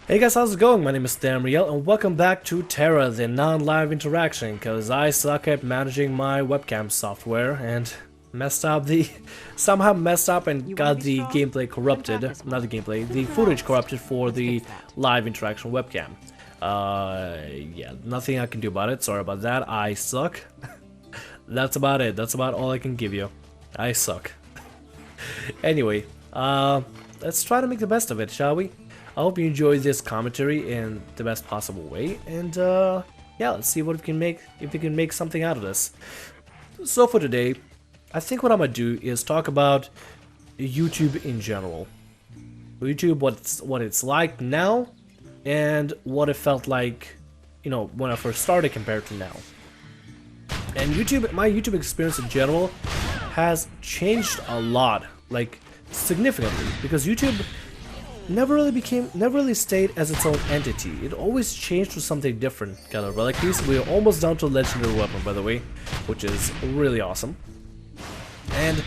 Hey guys, how's it going? My name is Daniel and welcome back to Tera, the non-live interaction, because I suck at managing my webcam software and somehow messed up and got the gameplay corrupted, not the gameplay, the footage corrupted for the live interaction webcam. Yeah, nothing I can do about it, sorry about that, I suck. That's about it, that's about all I can give you. I suck. Anyway, let's try to make the best of it, shall we? I hope you enjoyed this commentary in the best possible way, and yeah, let's see what we can make, if we can make something out of this. So for today, I think what I'm gonna do is talk about YouTube in general. YouTube, what it's like now, and what it felt like, you know, when I first started compared to now. And my YouTube experience in general has changed a lot, like significantly, because YouTube never really stayed as its own entity. It always changed to something different, kind of. But like these, we're almost down to a legendary weapon, by the way, which is really awesome. And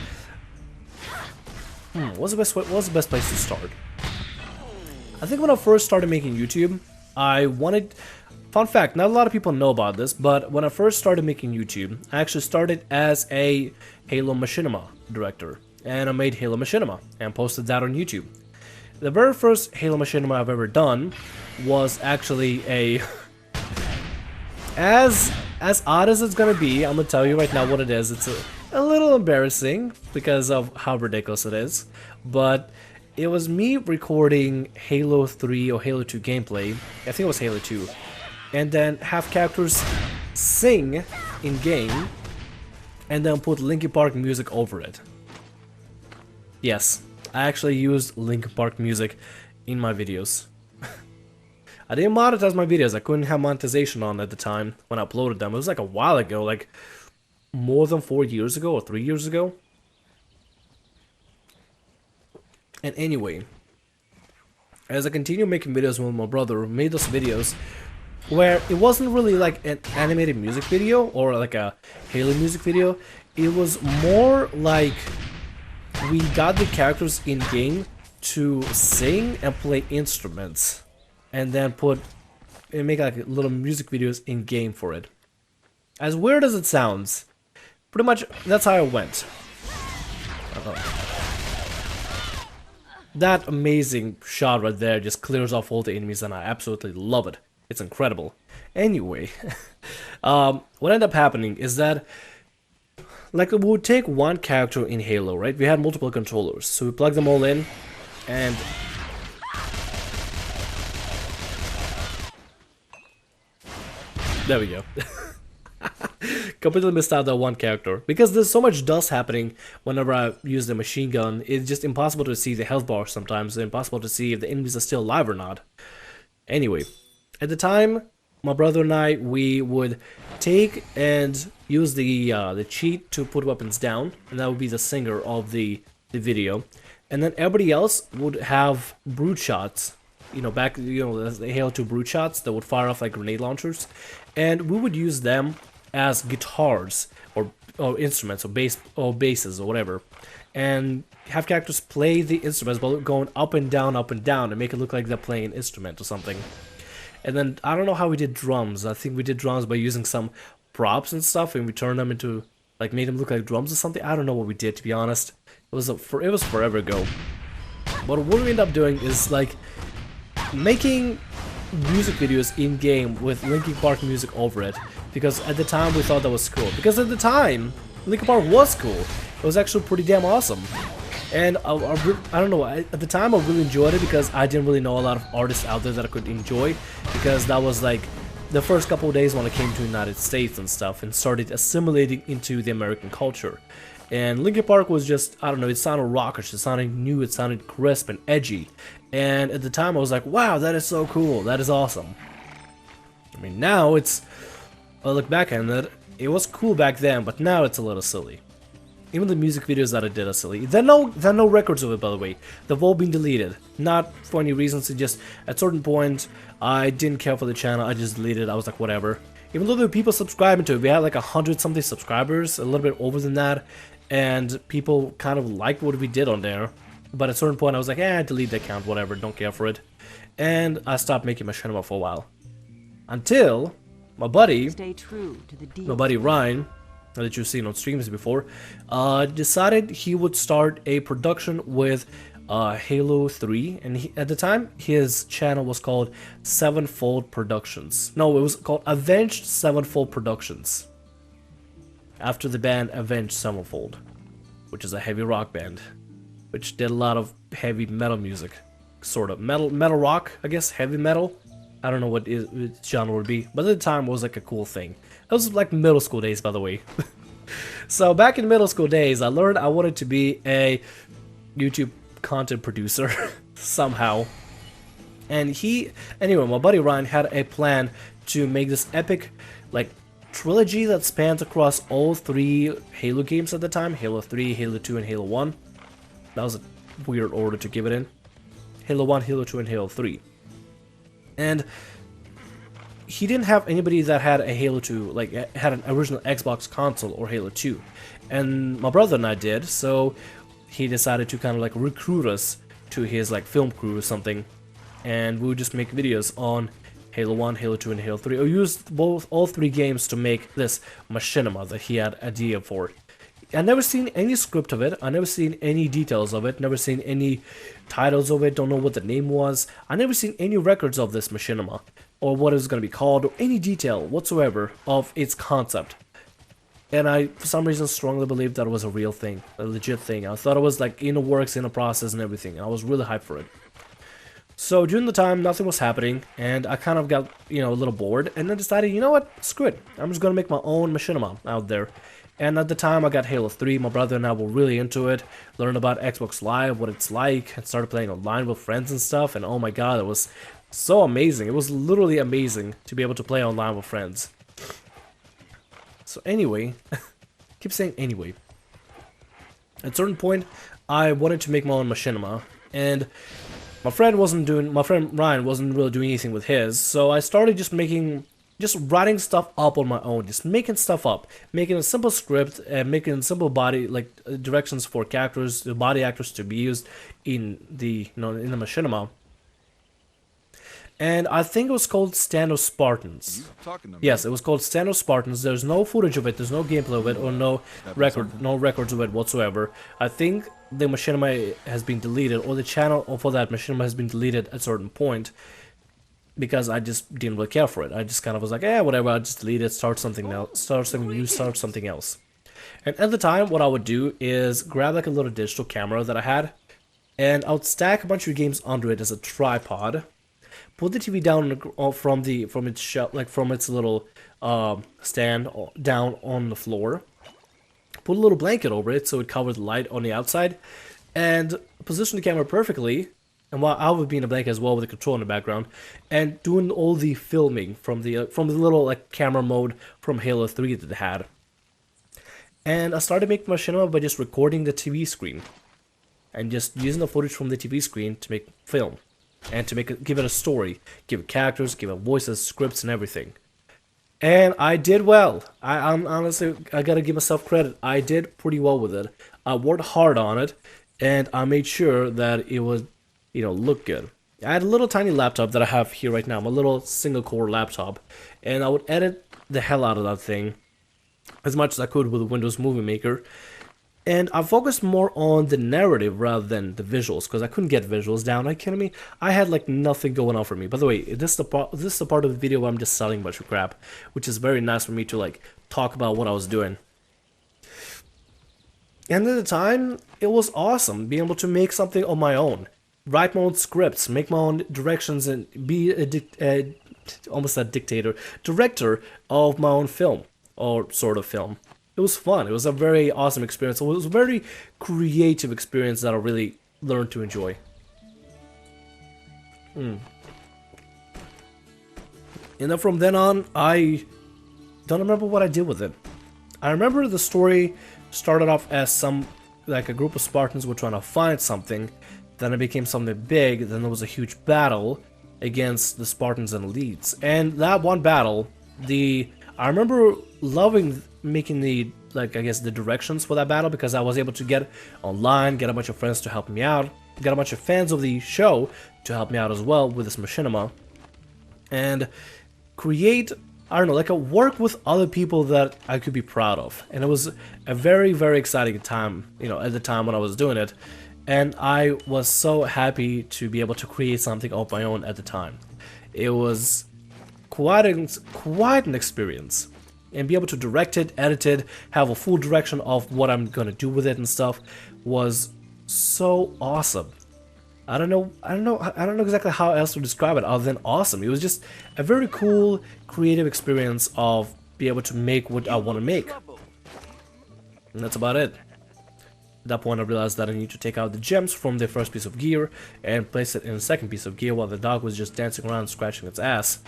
what's the best place to start? I think when I first started making YouTube, I wanted. Fun fact: not a lot of people know about this, but when I first started making YouTube, I actually started as a Halo Machinima director, and I made Halo Machinima and posted that on YouTube. The very first Halo Machinima I've ever done was actually a... as odd as it's gonna be, I'm gonna tell you right now what it is. It's a little embarrassing because of how ridiculous it is. But it was me recording Halo 3 or Halo 2 gameplay. I think it was Halo 2. And then have characters sing in-game and then put Linkin Park music over it. Yes. I actually used Linkin Park music in my videos. I didn't monetize my videos, I couldn't have monetization on at the time when I uploaded them. It was like a while ago, like more than 4 years ago or 3 years ago. And anyway, as I continued making videos with my brother, we made those videos where it wasn't really like an animated music video or like a Halo music video. It was more like we got the characters in-game to sing and play instruments, and then make like little music videos in-game for it. As weird as it sounds, pretty much that's how it went. That amazing shot right there just clears off all the enemies, and I absolutely love it. It's incredible. Anyway, what ended up happening is that, like, we would take one character in Halo, right? We had multiple controllers, so we plug them all in, and there we go. Completely missed out that one character because there's so much dust happening whenever I use the machine gun. It's just impossible to see the health bar sometimes. It's impossible to see if the enemies are still alive or not. Anyway, at the time, my brother and I, we would take and use the cheat to put weapons down, and that would be the singer of the video, and then everybody else would have brute shots, the Halo 2 brute shots that would fire off like grenade launchers, and we would use them as guitars or instruments or basses or whatever, and have characters play the instruments while going up and down, and make it look like they're playing an instrument or something. And then, I don't know how we did drums. I think we did drums by using some props and stuff, and we turned them into, like, made them look like drums or something. I don't know what we did, to be honest. It was forever ago. But what we ended up doing is, like, making music videos in-game with Linkin Park music over it. Because at the time, we thought that was cool. Because at the time, Linkin Park was cool. It was actually pretty damn awesome. And I don't know, at the time I really enjoyed it because I didn't really know a lot of artists out there that I could enjoy, because that was like the first couple of days when I came to the United States and stuff and started assimilating into the American culture. And Linkin Park was just, I don't know, it sounded rockish, it sounded new, it sounded crisp and edgy. And at the time I was like, wow, that is so cool, that is awesome. I mean, now I look back at it, it was cool back then, but now it's a little silly. Even the music videos that I did are silly. There are no records of it, by the way. They've all been deleted. Not for any reasons, it just, at a certain point, I didn't care for the channel, I just deleted it, I was like, whatever. Even though there were people subscribing to it, we had like 100-something subscribers, a little bit over than that, and people kind of liked what we did on there. But at a certain point, I was like, delete the account, whatever, don't care for it. And I stopped making machinima for a while. Until my buddy, Ryan, that you've seen on streams before, decided he would start a production with Halo 3. And at the time, his channel was called Sevenfold Productions. No, it was called Avenged Sevenfold Productions. After the band Avenged Sevenfold, which is a heavy rock band, which did a lot of heavy metal music, sort of metal rock, I guess, heavy metal. I don't know what genre would be, but at the time it was like a cool thing. It was like middle school days, by the way. So back in middle school days, I learned I wanted to be a YouTube content producer somehow. And anyway, my buddy Ryan had a plan to make this epic, like, trilogy that spans across all 3 Halo games at the time: Halo 3, Halo 2, and Halo 1. That was a weird order to give it in. Halo 1, Halo 2, and Halo 3. And he didn't have anybody that had a Halo 2, like had an original Xbox console or Halo 2. And my brother and I did, so he decided to kind of like recruit us to his like film crew or something. And we would just make videos on Halo 1, Halo 2, and Halo 3. Or used all 3 games to make this machinima that he had idea for. I never seen any script of it, I never seen any details of it, never seen any titles of it, don't know what the name was. I never seen any records of this machinima, or what it was going to be called, or any detail whatsoever of its concept. And I, for some reason, strongly believed that it was a real thing, a legit thing. I thought it was like in the works, in the process and everything, and I was really hyped for it. So during the time, nothing was happening, and I kind of got, a little bored, and then decided, you know what, screw it, I'm just going to make my own machinima out there. And at the time, I got Halo 3, my brother and I were really into it, learned about Xbox Live, what it's like, and started playing online with friends and stuff, and oh my god, it was so amazing. It was literally amazing to be able to play online with friends. So anyway, keep saying anyway. At a certain point, I wanted to make my own machinima, and my friend Ryan wasn't really doing anything with his, so I started just writing stuff up on my own, just making stuff up, making a simple script, and making simple body, like, directions for characters, the body actors to be used in the, in the machinima. And I think it was called Stand of Spartans. Yes, it was called Stand of Spartans. There's no footage of it, there's no gameplay of it, or no records of it whatsoever. I think the machinima has been deleted, or the channel for that machinima has been deleted at a certain point, because I just didn't really care for it. I just kind of was like, whatever, I'll just delete it, start something else, start something new, start something else. And at the time, what I would do is grab like a little digital camera that I had, and I would stack a bunch of games under it as a tripod, put the TV down from its little stand down on the floor, put a little blanket over it so it covered the light on the outside, and position the camera perfectly. And while I would be in the blanket as well with the control in the background, and doing all the filming from the little like camera mode from Halo 3 that it had. And I started making machinima by just recording the TV screen, and just using the footage from the TV screen to make film, and to give it a story, give it characters, give it voices, scripts, and everything. And I did well. I'm honestly, I gotta give myself credit. I did pretty well with it. I worked hard on it, and I made sure that it was, look good. I had a little tiny laptop that I have here right now, my little single core laptop, and I would edit the hell out of that thing as much as I could with the Windows Movie Maker. And I focused more on the narrative rather than the visuals, because I couldn't get visuals down. Are you kidding me? I had like nothing going on for me. By the way, this is the part of the video where I'm just selling a bunch of crap, which is very nice for me to like talk about what I was doing. And at the time, it was awesome being able to make something on my own. Write my own scripts, make my own directions, and be almost a director of my own film, or sort of film. It was fun. It was a very awesome experience. It was a very creative experience that I really learned to enjoy. And then from then on, I don't remember what I did with it. I remember the story started off as a group of Spartans were trying to find something. Then it became something big, then there was a huge battle against the Spartans and elites. And that one battle, I remember loving making the, like, I guess the directions for that battle, because I was able to get online, get a bunch of friends to help me out, get a bunch of fans of the show to help me out as well with this machinima, and create, I don't know, like a work with other people that I could be proud of. And it was a very, very exciting time, you know, at the time when I was doing it. And I was so happy to be able to create something of my own at the time. It was quite an experience. And be able to direct it, edit it, have a full direction of what I'm gonna do with it and stuff was so awesome. I don't know exactly how else to describe it other than awesome. It was just a very cool, creative experience of being able to make what I want to make. And that's about it. At that point I realized that I need to take out the gems from the first piece of gear and place it in the second piece of gear while the dog was just dancing around scratching its ass.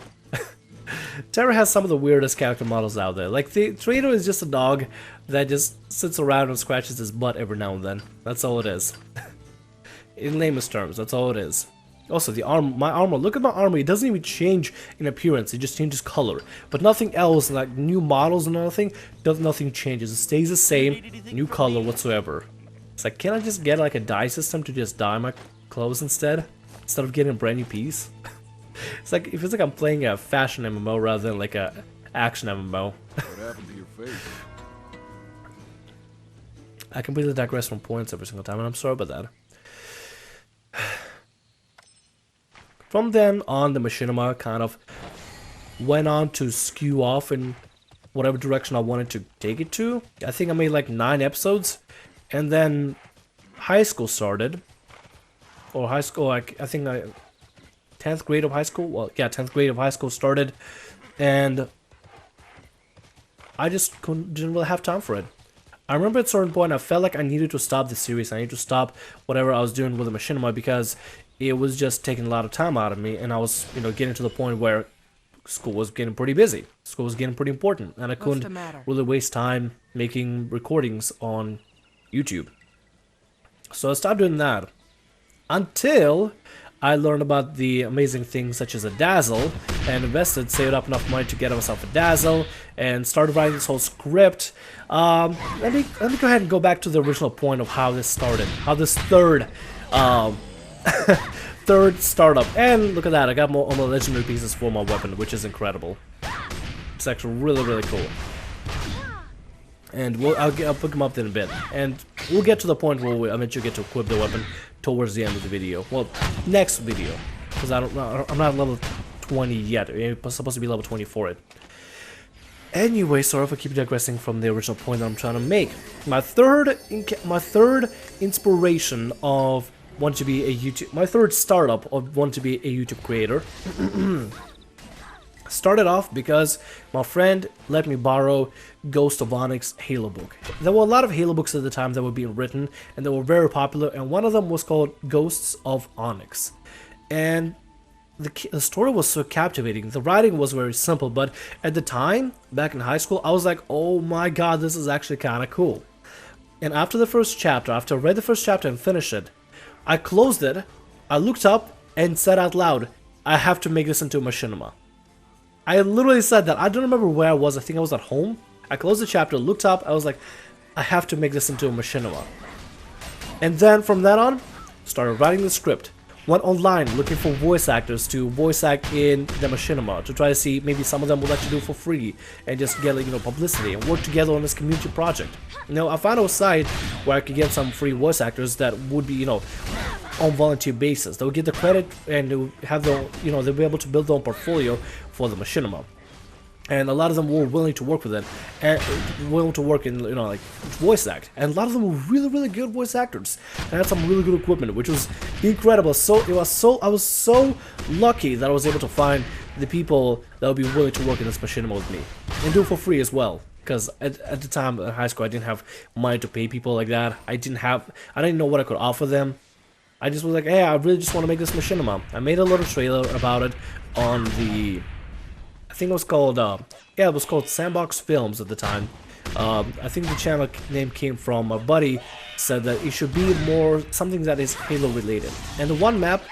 Tera has some of the weirdest character models out there. Like, the trainer is just a dog that just sits around and scratches his butt every now and then. That's all it is. In lamest terms, that's all it is. Also, my armor, look at my armor, it doesn't even change in appearance, it just changes color. But nothing else, like new models and nothing, nothing changes. It stays the same, new color whatsoever. It's like, can I just get like a dye system to just dye my clothes instead of getting a brand new piece? It's like, it feels like I'm playing a fashion MMO rather than like a action MMO. What happened to your face? I completely digress from points every single time, and I'm sorry about that. From then on, the machinima kind of went on to skew off in whatever direction I wanted to take it to. I think I made like 9 episodes, and then high school started. Or high school, I think 10th grade of high school? Well, yeah, 10th grade of high school started, and I just didn't really have time for it. I remember at a certain point I felt like I needed to stop the series. I needed to stop whatever I was doing with the machinima because it was just taking a lot of time out of me, and I was, you know, getting to the point where school was getting pretty busy. School was getting pretty important, and I couldn't really waste time making recordings on YouTube. So I stopped doing that until I learned about the amazing things such as a dazzle, and invested, saved up enough money to get myself a dazzle, and started writing this whole script. Let me go ahead and go back to the original point of how this started, how this third startup. And look at that, I got all my legendary pieces for my weapon, which is incredible. It's actually really, really cool. And I'll pick them up in a bit, and we'll get to the point where we eventually get to equip the weapon towards the end of the video. Well, next video, because I'm not level 20 yet. I'm supposed to be level 20 for it. Anyway, sorry if I keep digressing from the original point that I'm trying to make. My third inspiration of wanting to be a YouTube, my third startup of wanting to be a YouTube creator. Started off because my friend let me borrow Ghost of Onyx Halo book. There were a lot of Halo books at the time that were being written, and they were very popular, and one of them was called Ghosts of Onyx. And the story was so captivating. The writing was very simple, but at the time, back in high school, I was like, oh my god, this is actually kind of cool. And after the first chapter, after I read the first chapter and finished it, I closed it, I looked up, and said out loud, I have to make this into a machinima. I literally said that. I don't remember where I was. I think I was at home. I closed the chapter, looked up, I was like, I have to make this into a machinima. And then from that on, started writing the script. Went online looking for voice actors to voice act in the machinima, to try to see maybe some of them would like to do it for free and just get, like, you know, publicity and work together on this community project. You know, I found a site where I could get some free voice actors that would be, you know, on volunteer basis. They would get the credit and they would have their, you know, they'll be able to build their own portfolio for the machinima. And a lot of them were willing to work with it, and willing to work in, you know, like, voice act. And a lot of them were really, really good voice actors, and had some really good equipment, which was incredible. I was so lucky that I was able to find the people that would be willing to work in this machinima with me, and do it for free as well. Because at the time in high school, I didn't have money to pay people like that. I didn't know what I could offer them. I just was like, hey, I really just want to make this machinima. I made a little trailer about it on the, I think it was called, it was called Sandbox Films at the time. I think the channel name came from my buddy said that it should be more something that is Halo related. And the one map,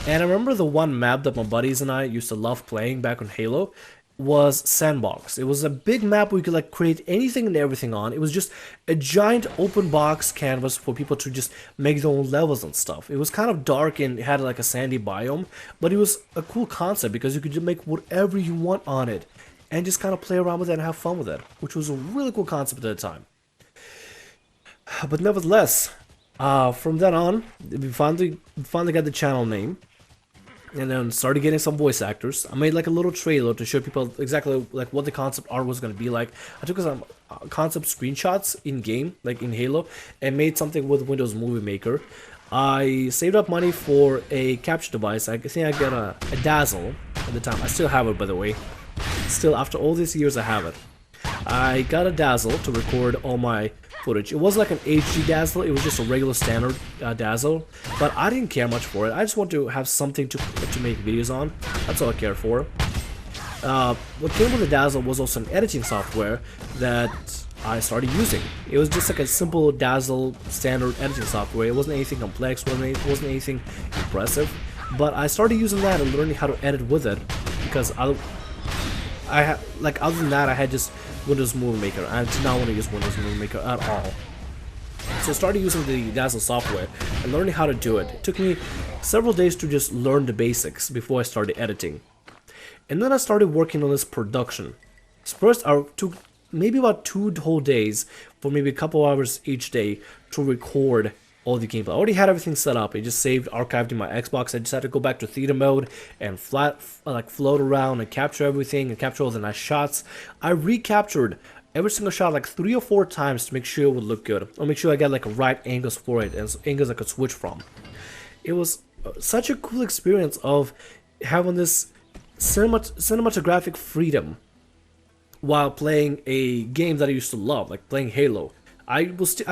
And I remember the one map that my buddies and I used to love playing back on Halo was Sandbox. It was a big map where you could like create anything and everything on. It was just a giant open box canvas for people to just make their own levels and stuff. It was kind of dark and it had like a sandy biome, but it was a cool concept because you could just make whatever you want on it and just kind of play around with it and have fun with it, which was a really cool concept at the time. But nevertheless, from then on, we finally got the channel name. And then started getting some voice actors. I made like a little trailer to show people exactly like what the concept art was going to be like. I took some concept screenshots in game, like in Halo, and made something with Windows Movie Maker. I saved up money for a capture device. I think I got a Dazzle at the time. I still have it, by the way. Still, after all these years, I have it. I got a Dazzle to record all my footage. It wasn't like an HD Dazzle, it was just a regular standard Dazzle, but I didn't care much for it. I just wanted to have something to make videos on. That's all I cared for. What came with the Dazzle was also an editing software that I started using. It was just like a simple Dazzle standard editing software. It wasn't anything complex, wasn't anything impressive, but I started using that and learning how to edit with it because like other than that, I had just Windows Movie Maker. I did not want to use Windows Movie Maker at all. So I started using the Dazzle software and learning how to do it. It took me several days to just learn the basics before I started editing. And then I started working on this production. First, I took maybe about 2 whole days for maybe a couple hours each day to record all the gameplay. I already had everything set up. It just saved, archived in my Xbox. I just had to go back to theater mode and float around and capture everything and capture all the nice shots. I recaptured every single shot like 3 or 4 times to make sure it would look good, or make sure I got like right angles for it and angles I could switch from. It was such a cool experience of having this cinematographic freedom while playing a game that I used to love, like playing Halo. I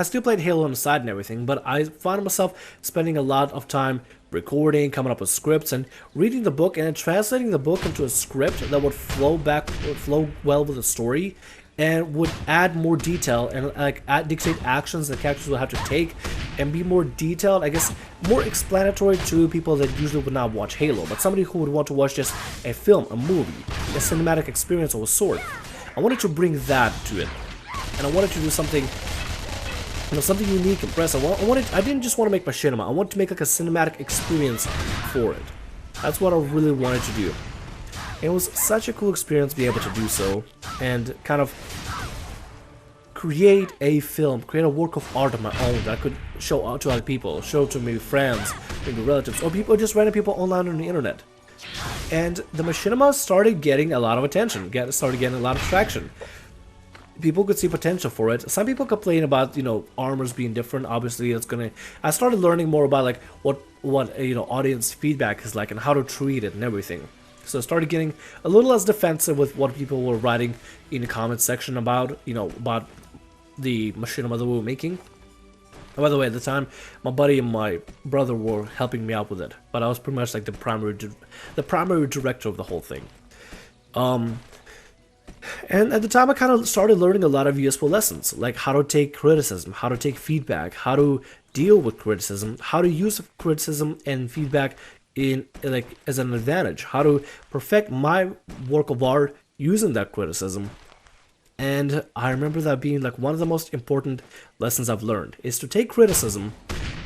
still played Halo on the side and everything, but I found myself spending a lot of time recording, coming up with scripts, and reading the book and then translating the book into a script that would flow well with the story and would add more detail and like dictate actions that characters will have to take and be more detailed, I guess more explanatory to people that usually would not watch Halo, but somebody who would want to watch just a film, a movie, a cinematic experience of a sort. I wanted to bring that to it, and I wanted to do something, something unique, impressive. I didn't just want to make machinima. I wanted to make like a cinematic experience for it. That's what I really wanted to do. It was such a cool experience to be able to do so and kind of create a film, create a work of art of my own that I could show out to other people, show to maybe friends, maybe relatives, or people, just random people online on the internet. And the machinima started getting a lot of attention, started getting a lot of traction. People could see potential for it. Some people complain about, armors being different. Obviously, I started learning more about like what audience feedback is like and how to treat it and everything. So I started getting a little less defensive with what people were writing in the comments section about, about the machinima that we were making. And by the way, at the time, my buddy and my brother were helping me out with it, but I was pretty much like the primary director of the whole thing. And at the time, I kind of started learning a lot of useful lessons, like how to take criticism, how to take feedback, how to deal with criticism, how to use criticism and feedback in as an advantage, how to perfect my work of art using that criticism. And I remember that being like one of the most important lessons I've learned is to take criticism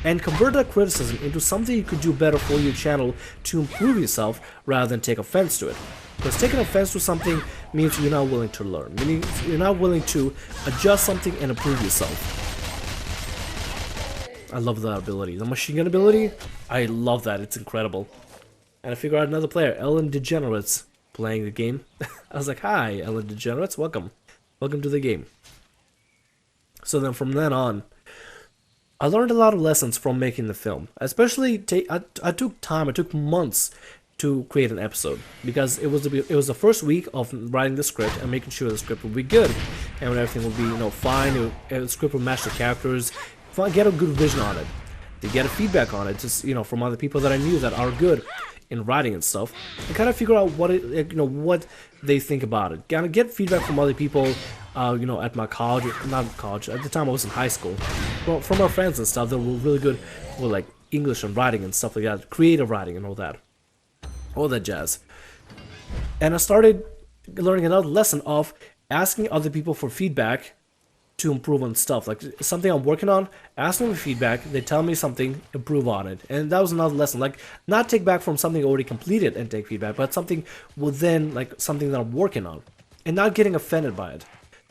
and convert that criticism into something you could do better for your channel to improve yourself rather than take offense to it. Because taking offense to something means you're not willing to learn, meaning you're not willing to adjust something and improve yourself. I love that ability. The machine gun ability, I love that. It's incredible. And I figured out another player, Ellen Degenerates, playing the game. I was like, hi, Ellen Degenerates, welcome. Welcome to the game. So then from then on, I learned a lot of lessons from making the film. Especially, I took months to create an episode because it was the first week of writing the script and making sure the script would be good and everything would be fine. The script would match the characters, get a good vision on it, to get a feedback on it, just from other people that I knew that are good in writing and stuff, and kind of figure out what what they think about it. Kind of get feedback from other people, at my college, not college, at the time I was in high school, well, from our friends and stuff that were really good with like English and writing and stuff like that, creative writing and all that jazz. And I started learning another lesson of asking other people for feedback to improve on stuff. Like something I'm working on, ask them for feedback, they tell me something, improve on it. And that was another lesson. Like not take back from something already completed and take feedback, but something within like something that I'm working on. And not getting offended by it.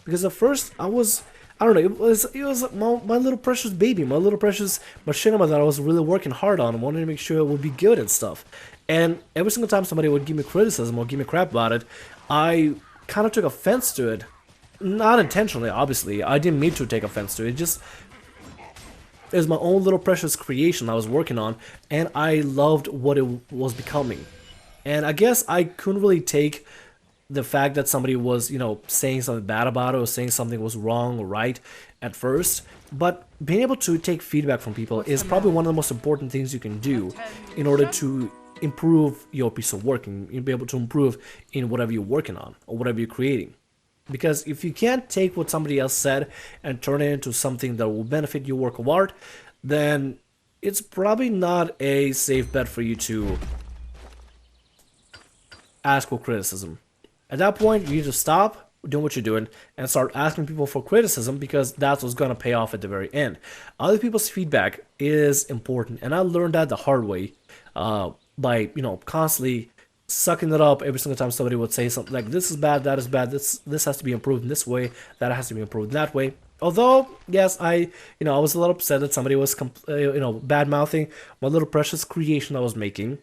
Because at first I don't know, it was my little precious baby, my little precious machinima that I was really working hard on and wanted to make sure it would be good and stuff. And every single time somebody would give me criticism or give me crap about it, I kind of took offense to it. Not intentionally, obviously. I didn't mean to take offense to it. It was my own little precious creation I was working on, and I loved what it was becoming. And I guess I couldn't really take the fact that somebody was, saying something bad about it or saying something was wrong or right at first. But being able to take feedback from people is probably one of the most important things you can do in order to improve your piece of work and be able to improve in whatever you're working on or whatever you're creating. Because if you can't take what somebody else said and turn it into something that will benefit your work of art, then it's probably not a safe bet for you to ask for criticism. At that point, you need to stop doing what you're doing and start asking people for criticism, because that's what's going to pay off at the very end. Other people's feedback is important, and I learned that the hard way by, constantly sucking it up every single time somebody would say something like, this is bad, that is bad, this has to be improved in this way, that has to be improved in that way. Although, yes, I was a little upset that somebody was bad-mouthing my little precious creation I was making.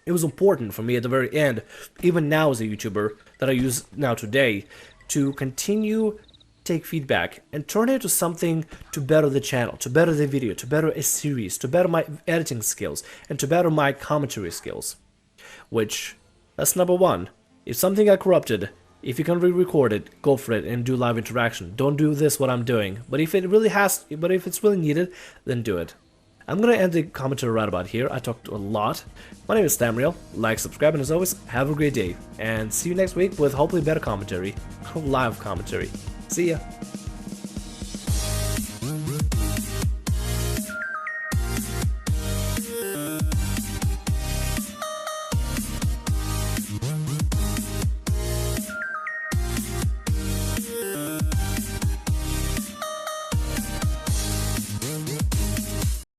It was important for me at the very end, even now as a YouTuber that I use now today, to continue take feedback and turn it into something to better the channel, to better the video, to better a series, to better my editing skills, and to better my commentary skills. Which, that's number one. If something got corrupted, if you can re-record it, go for it and do live interaction. Don't do this what I'm doing. But if it's really needed, then do it. I'm gonna end the commentary right about here. I talked a lot. My name is Tamriel. Like, subscribe, and as always, have a great day. And see you next week with hopefully better commentary. Live commentary. See ya.